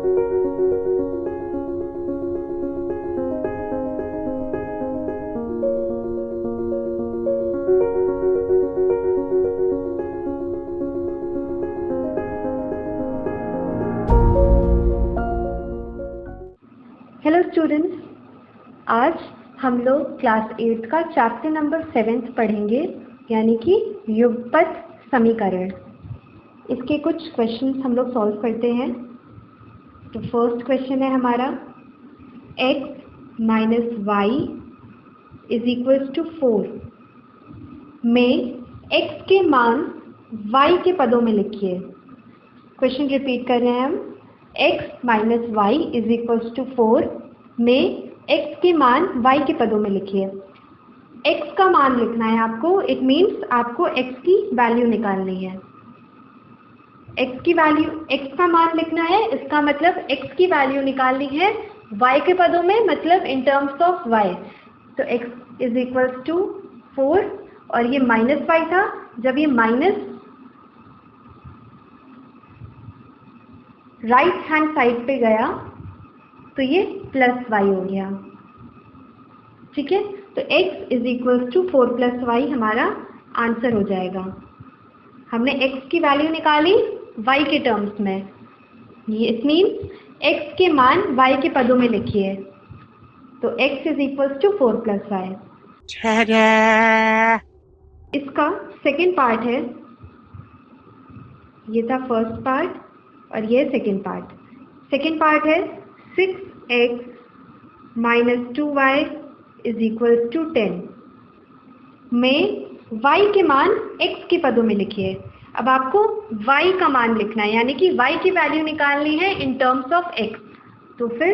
Hello students, आज हम लोग क्लास 8 का चैप्टर नंबर 7 पढ़ेंगे, यानी कि युगपत समीकरण। इसके कुछ क्वेश्चंस हम लोग सॉल्व करते हैं। तो फर्स्ट क्वेश्चन है हमारा x minus y is equals to 4 में x के मान y के पदों में लिखिए। क्वेश्चन रिपीट कर रहे हैं हम। x minus y is equals to 4 में x के मान y के पदों में लिखिए। x का मान लिखना है आपको, इट मीन्स आपको x की वैल्यू निकालनी है। x की वैल्यू, x का मान लिखना है, इसका मतलब x की वैल्यू निकालनी है y के पदों में, मतलब इन टर्म्स ऑफ y। तो x इज इक्वल्स टू 4 और ये माइनस y था। जब ये माइनस राइट हैंड साइड पे गया तो ये प्लस y हो गया। ठीक है, तो x is equals to 4 plus y हमारा आंसर हो जाएगा। हमने x की वैल्यू निकाली y के टर्म्स में, ये इट मीन्स x के मान y के पदों में लिखिए। तो x is equals to 4 plus y. इसका सेकेंड पार्ट है, ये था फर्स्ट पार्ट और ये सेकेंड पार्ट। सेकेंड पार्ट है 6x minus 2y is equals to 10 में y के मान x के पदों में लिखिए। अब आपको y का मान लिखना है, यानी कि y की वैल्यू निकालनी है इन टर्म्स ऑफ x। तो फिर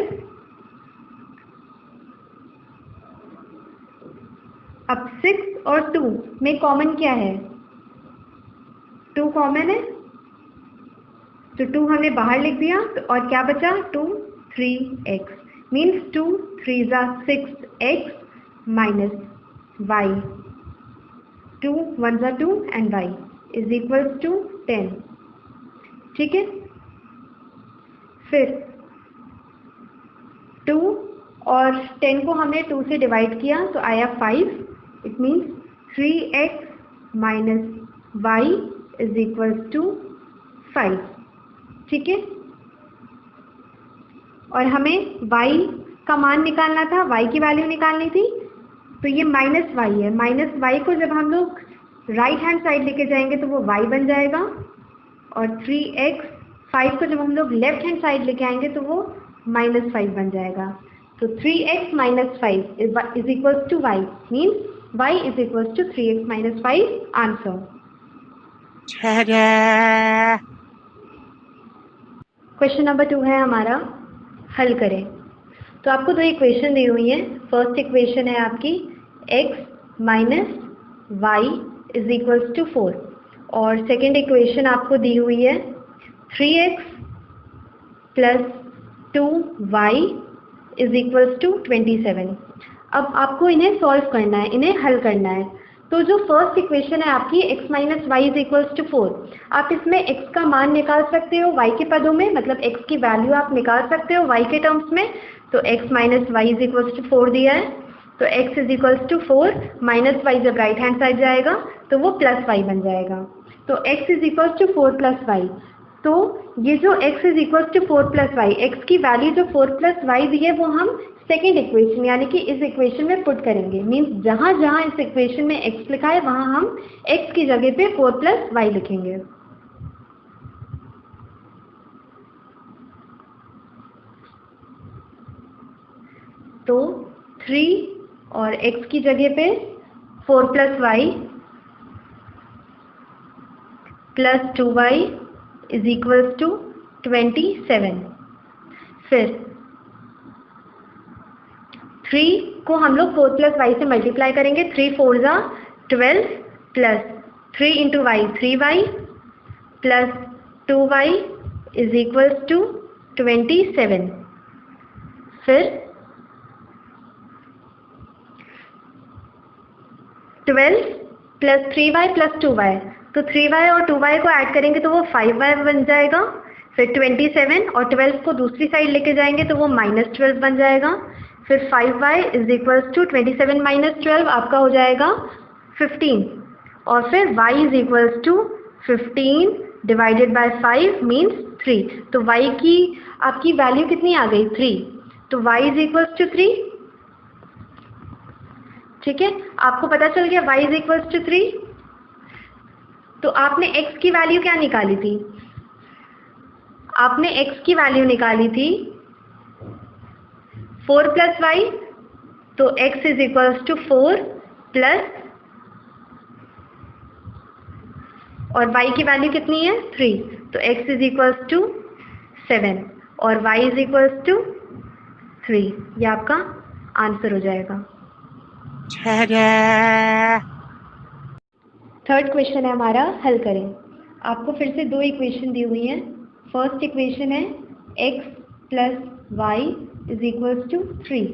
अब 6 और 2 में कॉमन क्या है? 2 कॉमन है, तो 2 हमने बाहर लिख दिया। तो और क्या बचा? 2 3x means 2 3 6x minus y, 2 1 2 and y is equals to 10। ठीक है, फिर 2 और 10 को हमने 2 से डिवाइड किया तो आया 5, it means 3x minus y is equals to 5। ठीक है, और हमें y का मान निकालना था, y की वैल्यू निकालनी थी। तो ये माइनस y है, माइनस y को जब हम लोग राइट हैंड साइड लेके जाएंगे तो वो y बन जाएगा, और 3x 5 को जब हम लोग लेफ्ट हैंड साइड लेके आएंगे तो वो माइनस 5 बन जाएगा। तो 3x minus 5 is equals to y, means y is equals to 3x minus 5 answer. Question number 2 है हमारा, हल करें। तो आपको दो इक्वेशन दी हुई है। फर्स्ट इक्वेशन है आपकी x minus y is equals to 4 और सेकेंड इक्वेशन आपको दी हुई है 3x plus 2y is equals to 27। अब आपको इन्हें सॉल्व करना है, इन्हें हल करना है। तो जो फर्स्ट इक्वेशन है आपकी x minus y is equals to 4, आप इसमें x का मान निकाल सकते हो y के पदों में, मतलब x की वैल्यू आप निकाल सकते हो y के टर्म्स में। तो x minus y is equals to 4 दिया है, तो x is equals to 4 minus y जब राइट हैंड साइड जाएगा तो वो प्लस वाई बन जाएगा। तो x is equals to 4 plus y. तो ये जो x is equals to 4 plus y, x की वैल्यू जो 4 प्लस वाई दी है वो हम सेकेंड इक्वेशन यानी कि इस इक्वेशन में पुट करेंगे। मीन्स जहाँ जहाँ इस इक्वेशन में x लिखा है वहाँ हम x की जगह पे 4 प्लस वाई लिखेंगे। तो 3 और x की जगह पे 4 plus y plus 2y is equals to 27। फिर 3 को हम लोग 4 प्लस वाई से मल्टीप्लाई करेंगे, 3 4 जा 12 plus 3 into y 3y plus 2y is equals to 27। फिर 12 प्लस 3y प्लस 2y, तो 3y और 2y को ऐड करेंगे तो वो 5y बन जाएगा। फिर 27 और 12 को दूसरी साइड लेके जाएंगे तो वो -12 बन जाएगा। फिर 5y is equals to 27 minus 12 आपका हो जाएगा 15, और फिर y is equals to 15 divided by 5 means 3। तो y की आपकी वैल्यू कितनी आ गई? 3। तो y इज इक्वल्स टू 3। ठीक है, आपको पता चल गया y इज इक्वल्स टू 3। तो आपने x की वैल्यू क्या निकाली थी? आपने x की वैल्यू निकाली थी 4 प्लस वाई, तो x is equals to 4 plus, और y की वैल्यू कितनी है? 3, तो x इज इक्वल्स टू 7 और y इज इक्वल्स टू 3। ये आपका आंसर हो जाएगा। थर्ड क्वेश्चन है हमारा, हल करें। आपको फिर से दो इक्वेशन दी हुई हैं। फर्स्ट इक्वेशन है x plus y is equals to 3,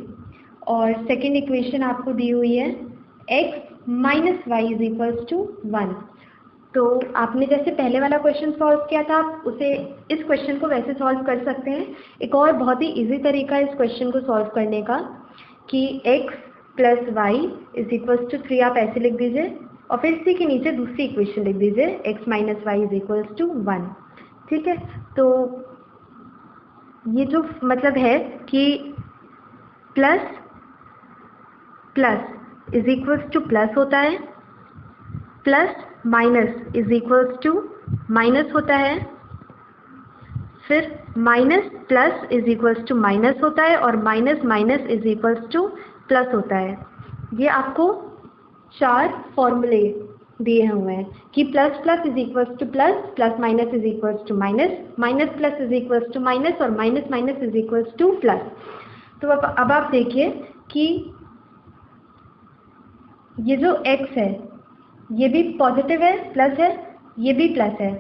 और सेकेंड इक्वेशन आपको दी हुई है x minus y is equals to 1। तो आपने जैसे पहले वाला क्वेश्चन सॉल्व किया था, आप उसे इस क्वेश्चन को वैसे सॉल्व कर सकते हैं। एक और बहुत ही इजी तरीका है इस क्वेश्चन को सॉल्व करने का कि x plus y is equals to 3 आप ऐसे लिख दीजिए, और फिर इसी के नीचे दूसरी इक्वेशन लिख दीजिए x minus y is equals to 1। ठीक है, तो ये जो मतलब है कि plus plus is equals to plus होता है, plus minus is equals to minus होता है, फिर minus plus is equals to minus होता है, और minus minus is equals to plus होता है। ये आपको 4 फॉर्मूले दिए हुए हैं कि plus plus is equals to plus, plus minus is equals to minus, minus plus is equals to minus, और minus minus is equals to plus. तो अब आप देखिए कि ये जो x है ये भी पॉजिटिव है, प्लस है, ये भी प्लस है।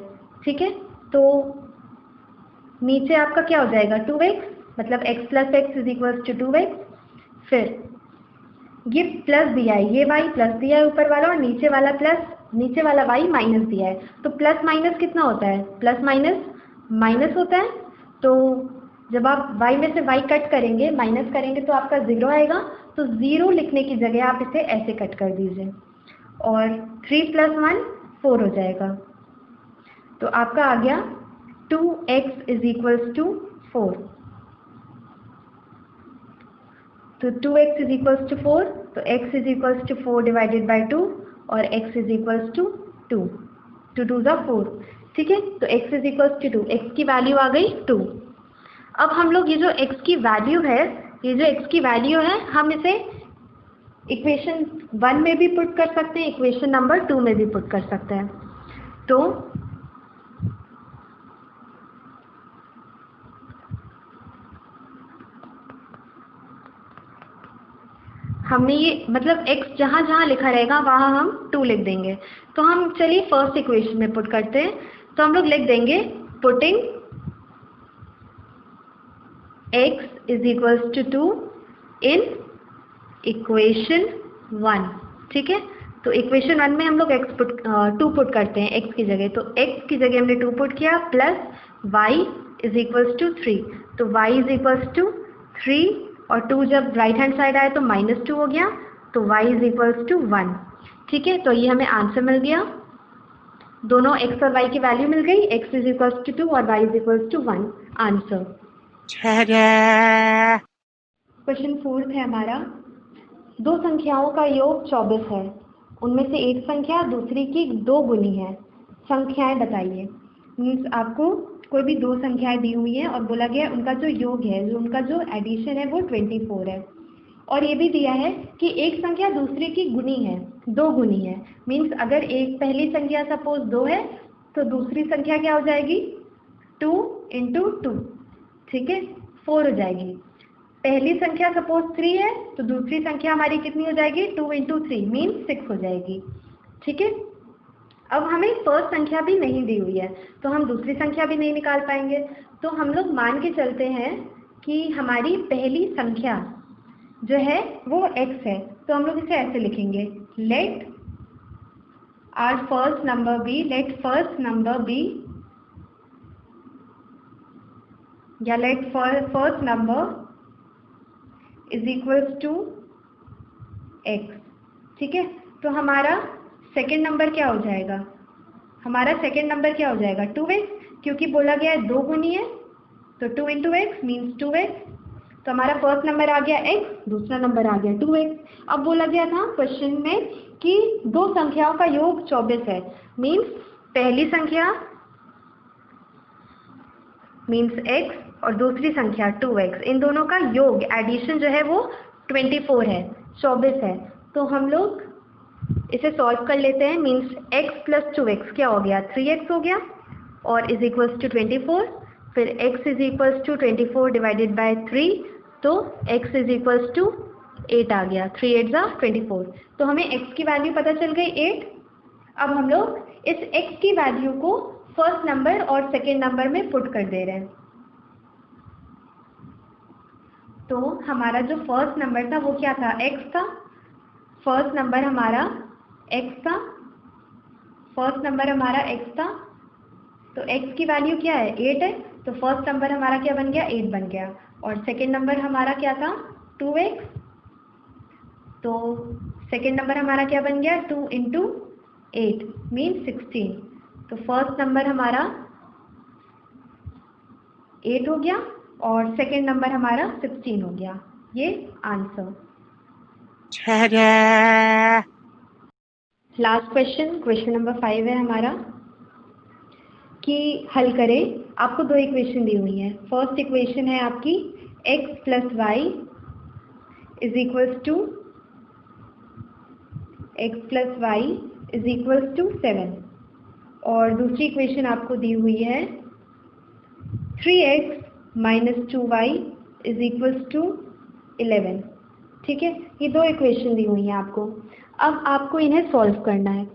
ठीक है, तो नीचे आपका क्या हो जाएगा? 2x, मतलब x plus x is equals to 2x। फिर ये प्लस दिया है, ये y प्लस दिया है ऊपर वाला, और नीचे वाला प्लस, नीचे वाला y माइनस दिया है। तो प्लस माइनस कितना होता है? प्लस माइनस माइनस होता है। तो जब आप y में से y कट करेंगे, माइनस करेंगे, तो आपका 0 आएगा। तो 0 लिखने की जगह आप इसे ऐसे कट कर दीजिए, और 3 प्लस 1 4 हो जाएगा। तो आपका आ गया 2x इज इक्वल्स टू 4। तो 2x इज इक्वल्स टू 4, तो x is equals to 4 divided by 2, और x इज इक्वल्स टू 2, 2 2 ज़ा 4। ठीक है, तो x is equals to 2, x की वैल्यू आ गई 2। अब हम लोग ये जो x की वैल्यू है, ये जो x की वैल्यू है, हम इसे इक्वेशन 1 में भी पुट कर सकते हैं, इक्वेशन नंबर 2 में भी पुट कर सकते हैं। तो हमने ये मतलब x जहाँ जहाँ लिखा रहेगा वहाँ हम 2 लिख देंगे। तो हम चलिए फर्स्ट इक्वेशन में पुट करते हैं। तो हम लोग लिख देंगे putting x is equals to 2 in equation 1। ठीक है, तो इक्वेशन 1 में हम लोग टू पुट करते हैं x की जगह। तो x की जगह हमने 2 पुट किया, plus y is equals to 3। तो y इज इक्वल्स टू 3, और 2 जब राइट हैंड साइड आए तो -2 हो गया, तो y इज इक्वल्स टू 1। ठीक है, तो ये हमें आंसर मिल गया। दोनों x और y की वैल्यू मिल गई, x इज इक्वल्स टू 2 और y is equals to 1। Answer. Question 4 है हमारा, दो संख्याओं का योग 24 है, उनमें से एक संख्या दूसरी की 2 गुनी है, संख्याएं बताइए। मीन्स आपको कोई भी दो संख्याएं दी हुई हैं और बोला गया उनका जो योग है, जो उनका जो एडिशन है वो 24 है, और ये भी दिया है कि एक संख्या दूसरे की गुनी है, 2 गुनी है। मीन्स अगर एक पहली संख्या सपोज 2 है तो दूसरी संख्या क्या हो जाएगी? 2 इंटू 2। ठीक है, 4 हो जाएगी। पहली संख्या सपोज 3 है तो दूसरी संख्या हमारी कितनी हो जाएगी? 2 इंटू 3 मीन्स 6 हो जाएगी। ठीक है, अब हमें फर्स्ट संख्या भी नहीं दी हुई है तो हम दूसरी संख्या भी नहीं निकाल पाएंगे। तो हम लोग मान के चलते हैं कि हमारी पहली संख्या जो है वो x है, तो हम लोग इसे ऐसे लिखेंगे, let our first number B, let first number B या let first number is equals to x. ठीक है, तो हमारा सेकेंड नंबर क्या हो जाएगा? हमारा सेकेंड नंबर क्या हो जाएगा? 2x, क्योंकि बोला गया है 2 गुनी है, तो 2 इंटू एक्स मीन्स 2x। तो हमारा फर्स्ट नंबर आ गया x, दूसरा नंबर आ गया 2x। अब बोला गया था क्वेश्चन में कि दो संख्याओं का योग 24 है, मीन्स पहली संख्या मीन्स x और दूसरी संख्या 2x, इन दोनों का योग एडिशन जो है वो 24 है, 24 है। तो हम लोग इसे सॉल्व कर लेते हैं। मीन्स x प्लस 2x क्या हो गया? 3x हो गया और इज इक्वल्स टू 24। फिर x is equals to 24 divided by 3, तो x इज इक्वल्स टू 8 आ गया। 3 8 जा 24, तो हमें x की वैल्यू पता चल गई 8। अब हम लोग इस x की वैल्यू को फर्स्ट नंबर और सेकेंड नंबर में पुट कर दे रहे हैं। तो हमारा जो फर्स्ट नंबर था वो क्या था? x था। फर्स्ट नंबर हमारा x था, फर्स्ट नंबर हमारा x था, तो x की वैल्यू क्या है? 8 है, तो फर्स्ट नंबर हमारा क्या बन गया? 8 बन गया। और सेकेंड नंबर हमारा क्या था? 2x, तो सेकेंड नंबर हमारा क्या बन गया? 2 इंटू 8 मीन 16। तो फर्स्ट नंबर हमारा 8 हो गया और सेकेंड नंबर हमारा 16 हो गया। ये answer. Last question, question number 5 है हमारा कि हल करें। आपको दो इक्वेशन दी हुई है। फर्स्ट इक्वेशन है आपकी x plus y is equals to to 7, और दूसरी इक्वेशन आपको दी हुई है 3x minus 2y is equals to 11। ठीक है, ये दो इक्वेशन दी हुई हैं आपको। अब आपको इन्हें सॉल्व करना है।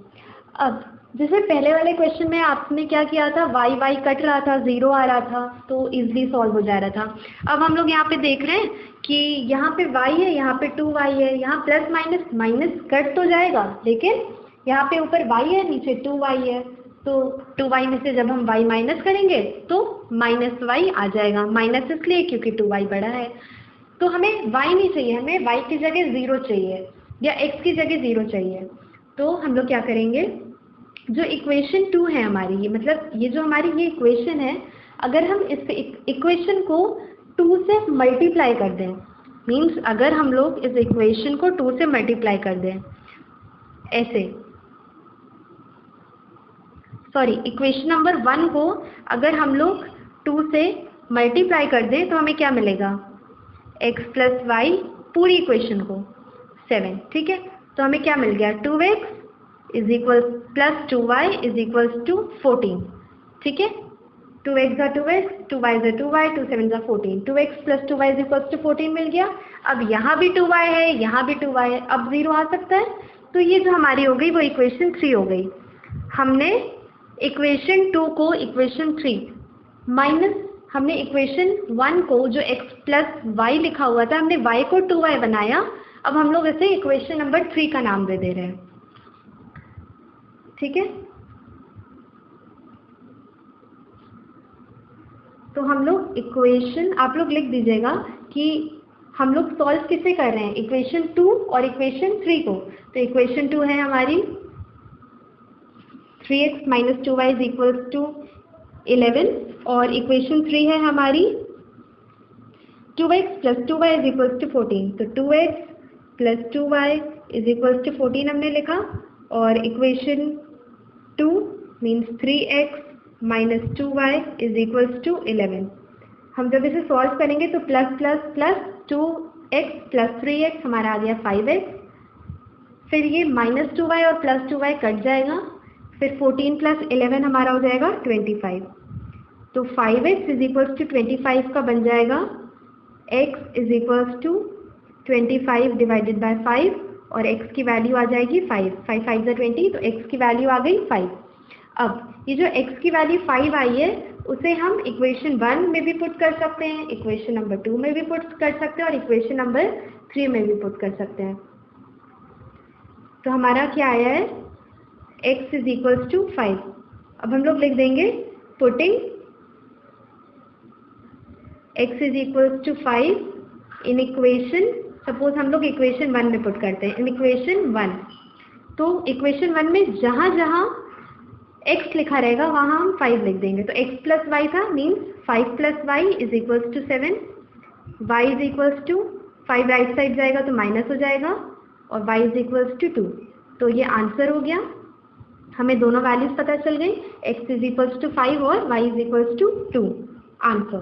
अब जैसे पहले वाले क्वेश्चन में आपने क्या किया था? y कट रहा था, 0 आ रहा था, तो इजीली सॉल्व हो जा रहा था। अब हम लोग यहाँ पे देख रहे हैं कि यहाँ पे y है, यहाँ पे 2y है, यहाँ प्लस माइनस माइनस कट तो जाएगा, लेकिन यहाँ पे ऊपर y है, नीचे 2y है, तो 2y में से जब हम y माइनस करेंगे तो माइनस y आ जाएगा। माइनस इसलिए क्योंकि 2y बड़ा है। तो हमें y नहीं चाहिए, हमें y की जगह 0 चाहिए या x की जगह 0 चाहिए। तो हम लोग क्या करेंगे? जो इक्वेशन 2 है हमारी, मतलब ये जो हमारी ये इक्वेशन है, अगर हम इस इक्वेशन को 2 से मल्टीप्लाई कर दें, मीन्स अगर हम लोग इस इक्वेशन को 2 से मल्टीप्लाई कर दें, ऐसे, सॉरी, इक्वेशन नंबर 1 को अगर हम लोग 2 से मल्टीप्लाई कर दें तो हमें क्या मिलेगा? x प्लस वाई, पूरी इक्वेशन को 7। ठीक है, तो हमें क्या मिल गया? 2x is equal plus 2y is equals to 14। ठीक है, 2x का 2x, 2y का 2y, 2 7 का 14, 2x plus 2y is equals to 14 मिल गया। अब यहाँ भी 2y है, यहाँ भी 2y है, अब 0 आ सकता है। तो ये जो हमारी हो गई वो इक्वेशन 3 हो गई। हमने इक्वेशन 2 को इक्वेशन 3 माइनस, हमने इक्वेशन 1 को जो x प्लस वाई लिखा हुआ था, हमने y को 2y बनाया। अब हम लोग इसे इक्वेशन नंबर 3 का नाम दे दे रहे हैं। ठीक है, तो हम लोग इक्वेशन, आप लोग लिख दीजिएगा कि हम लोग सॉल्व किसे कर रहे हैं? इक्वेशन 2 और इक्वेशन 3 को। तो इक्वेशन 2 है हमारी 3x minus 2y is equals to 11, और इक्वेशन 3 है हमारी 2x plus 2y is equals to 14। तो 2x plus 2y is equals to 14 हमने लिखा, और equation 2 means 3x minus 2y is equals to 11। हम जब इसे सॉल्व करेंगे तो plus plus plus 2x plus 3x हमारा आ गया 5x, फिर ये माइनस 2y और प्लस 2y कट जाएगा, फिर 14 प्लस 11 हमारा हो जाएगा 25। तो 5x इज इक्वल्स टू 25 का बन जाएगा x is equals to 25 divided by 5, और x की वैल्यू आ जाएगी 5, 5 5 जा 20, तो x की वैल्यू आ गई 5। अब ये जो x की वैल्यू 5 आई है, उसे हम इक्वेशन 1 में भी पुट कर सकते हैं, इक्वेशन नंबर 2 में भी पुट कर सकते हैं, और इक्वेशन नंबर 3 में भी पुट कर सकते हैं। तो हमारा क्या आया है? x is equals to 5। अब हम लोग लिख देंगे putting x is equals to 5 in equation, suppose हम लोग इक्वेशन 1 में पुट करते हैं, इन इक्वेशन 1। तो इक्वेशन 1 में जहाँ जहाँ x लिखा रहेगा वहाँ हम 5 लिख देंगे। तो x प्लस वाई था, means 5 plus y is equals to 7, y is equals to 5 right side जाएगा तो माइनस हो जाएगा, और y इज इक्वल्स टू 2। तो ये आंसर हो गया, हमें दोनों वैल्यूज पता चल गई, x इज इक्वल्स टू 5 और y is equals to 2। Answer.